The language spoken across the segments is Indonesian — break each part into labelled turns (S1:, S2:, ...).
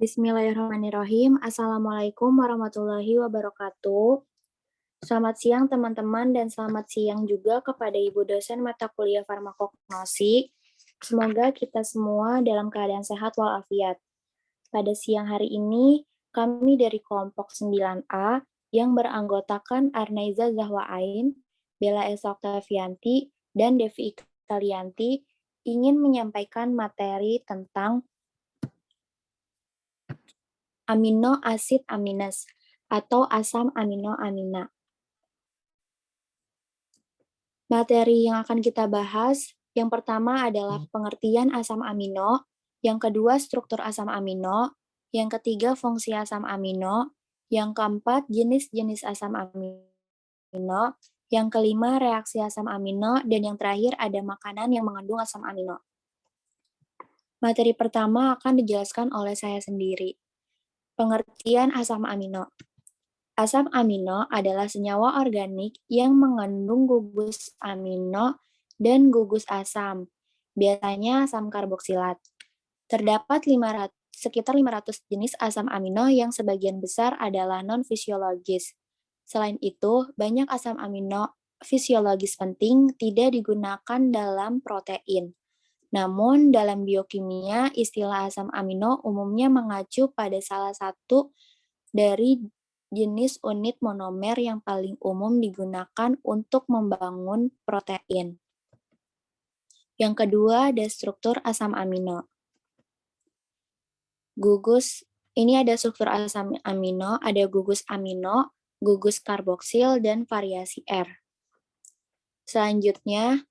S1: Bismillahirrahmanirrahim. Assalamualaikum warahmatullahi wabarakatuh. Selamat siang teman-teman dan selamat siang juga kepada Ibu dosen mata kuliah farmakognosi. Semoga kita semua dalam keadaan sehat walafiat. Pada siang hari ini, kami dari kelompok 9A yang beranggotakan Arnaiza Zahwa Ain, Bella Esa Oktavianti, dan Devi Ikalianti ingin menyampaikan materi tentang amino asid amines atau asam amino-amina. Materi yang akan kita bahas, yang pertama adalah pengertian asam amino, yang kedua struktur asam amino, yang ketiga fungsi asam amino, yang keempat jenis-jenis asam amino, yang kelima reaksi asam amino, dan yang terakhir ada makanan yang mengandung asam amino. Materi pertama akan dijelaskan oleh saya sendiri. Pengertian asam amino. Asam amino adalah senyawa organik yang mengandung gugus amino dan gugus asam, biasanya asam karboksilat. Terdapat sekitar 500 jenis asam amino yang sebagian besar adalah non-fisiologis. Selain itu, banyak asam amino fisiologis penting tidak digunakan dalam protein. Namun, dalam biokimia, istilah asam amino umumnya mengacu pada salah satu dari jenis unit monomer yang paling umum digunakan untuk membangun protein. Yang kedua, ada struktur asam amino. Ini ada struktur asam amino, ada gugus amino, gugus karboksil, dan variasi R. Selanjutnya,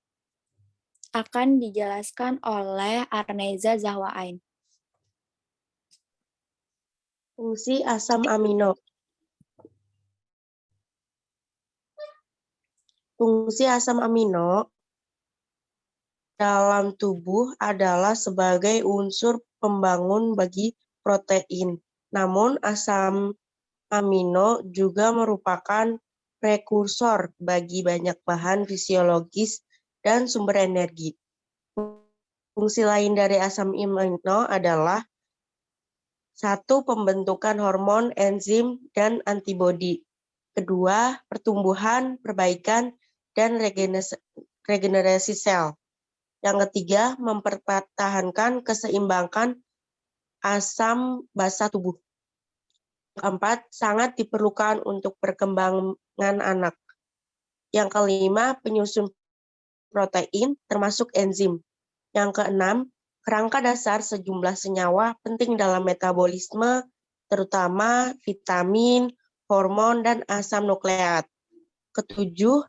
S1: akan dijelaskan oleh Arnaiza Zahwa Ain.
S2: Fungsi asam amino. Fungsi asam amino dalam tubuh adalah sebagai unsur pembangun bagi protein. Namun asam amino juga merupakan prekursor bagi banyak bahan fisiologis dan sumber energi. Fungsi lain dari asam amino adalah satu, pembentukan hormon, enzim, dan antibodi. Kedua, pertumbuhan, perbaikan, dan regenerasi sel. Yang ketiga, mempertahankan keseimbangan asam basa tubuh. Keempat, sangat diperlukan untuk perkembangan anak. Yang kelima, penyusun protein, termasuk enzim. Yang keenam, kerangka dasar sejumlah senyawa penting dalam metabolisme, terutama vitamin, hormon, dan asam nukleat. Ketujuh,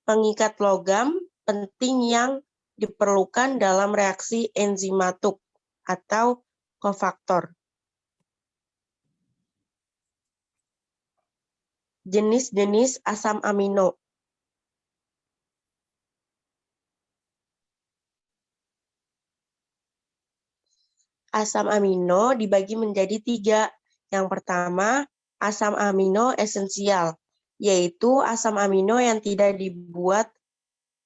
S2: pengikat logam penting yang diperlukan dalam reaksi enzimatik atau kofaktor. Jenis-jenis asam amino. Asam amino dibagi menjadi 3. Yang pertama, asam amino esensial, yaitu asam amino yang tidak dibuat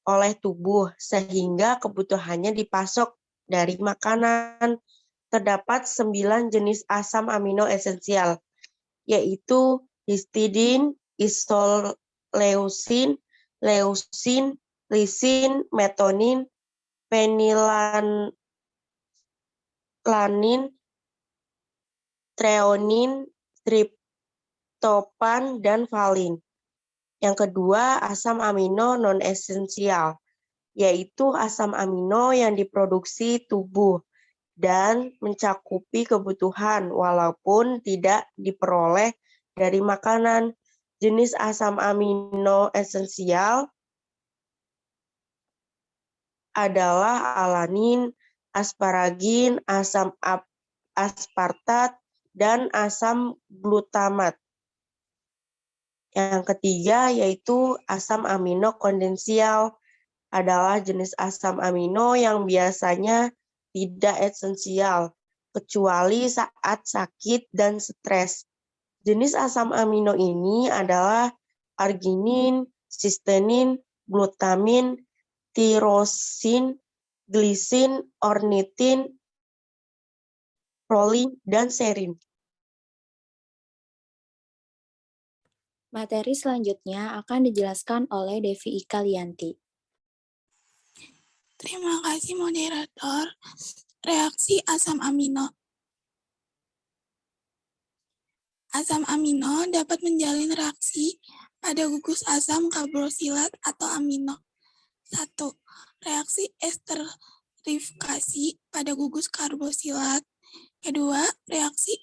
S2: oleh tubuh sehingga kebutuhannya dipasok dari makanan. Terdapat 9 jenis asam amino esensial, yaitu histidin, isoleusin, leusin, lisin, metonin, fenilanin, treonin, triptopan, dan valin. Yang kedua, asam amino non-esensial, yaitu asam amino yang diproduksi tubuh dan mencakupi kebutuhan walaupun tidak diperoleh dari makanan. Jenis asam amino esensial adalah alanin, asparagin, asam aspartat, dan asam glutamat. Yang ketiga yaitu asam amino kondensial, adalah jenis asam amino yang biasanya tidak esensial, kecuali saat sakit dan stres. Jenis asam amino ini adalah arginin, sistein, glutamin, tirosin, glisin, ornitin, prolin, dan serin.
S1: Materi selanjutnya akan dijelaskan oleh Devi Ika Lianti.
S3: Terima kasih moderator. Reaksi asam amino. Asam amino dapat menjalin reaksi pada gugus asam karboksilat atau amino. 1. Reaksi esterifikasi pada gugus karboksilat. Kedua, reaksi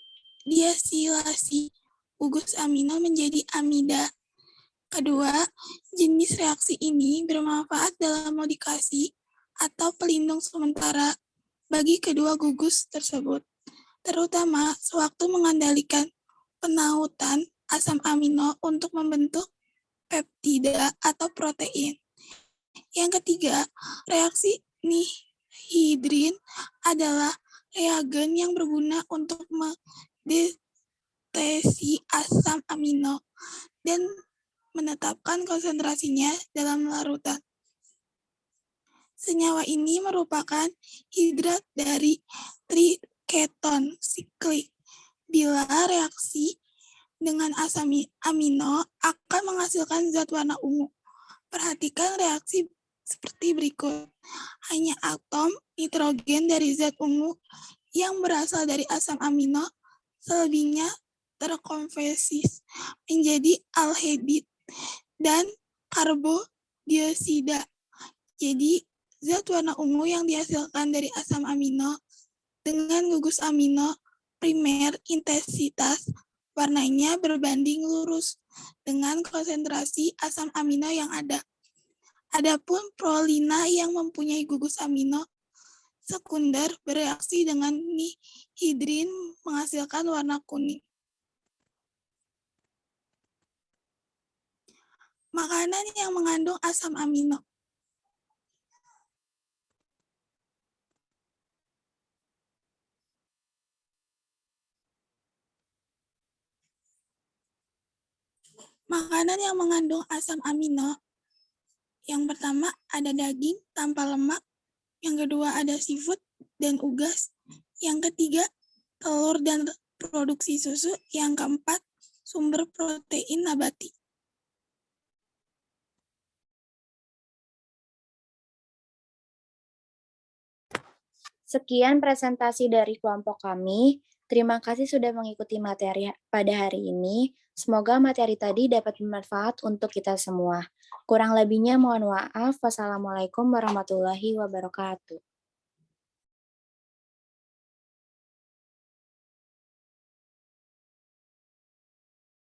S3: diasilasi gugus amino menjadi amida. Kedua, jenis reaksi ini bermanfaat dalam modifikasi atau pelindung sementara bagi kedua gugus tersebut, terutama sewaktu mengendalikan penautan asam amino untuk membentuk peptida atau protein. Yang ketiga, reaksi nihidrin adalah reagen yang berguna untuk mendeteksi asam amino dan menetapkan konsentrasinya dalam larutan. Senyawa ini merupakan hidrat dari triketon siklik. Bila reaksi dengan asam amino akan menghasilkan zat warna ungu. Perhatikan reaksi seperti berikut. Hanya atom nitrogen dari zat ungu yang berasal dari asam amino, selebihnya terkonversi menjadi aldehyid dan karbodioksida. Jadi, zat warna ungu yang dihasilkan dari asam amino dengan gugus amino primer intensitas warnanya berbanding lurus dengan konsentrasi asam amino yang ada. Adapun prolina yang mempunyai gugus amino sekunder bereaksi dengan nihidrin menghasilkan warna kuning. Makanan yang mengandung asam amino. Makanan yang mengandung asam amino, yang pertama ada daging tanpa lemak, yang kedua ada seafood dan unggas, yang ketiga telur dan produksi susu, yang keempat sumber protein nabati.
S1: Sekian presentasi dari kelompok kami. Terima kasih sudah mengikuti materi pada hari ini. Semoga materi tadi dapat bermanfaat untuk kita semua. Kurang lebihnya mohon maaf. Wassalamualaikum warahmatullahi wabarakatuh.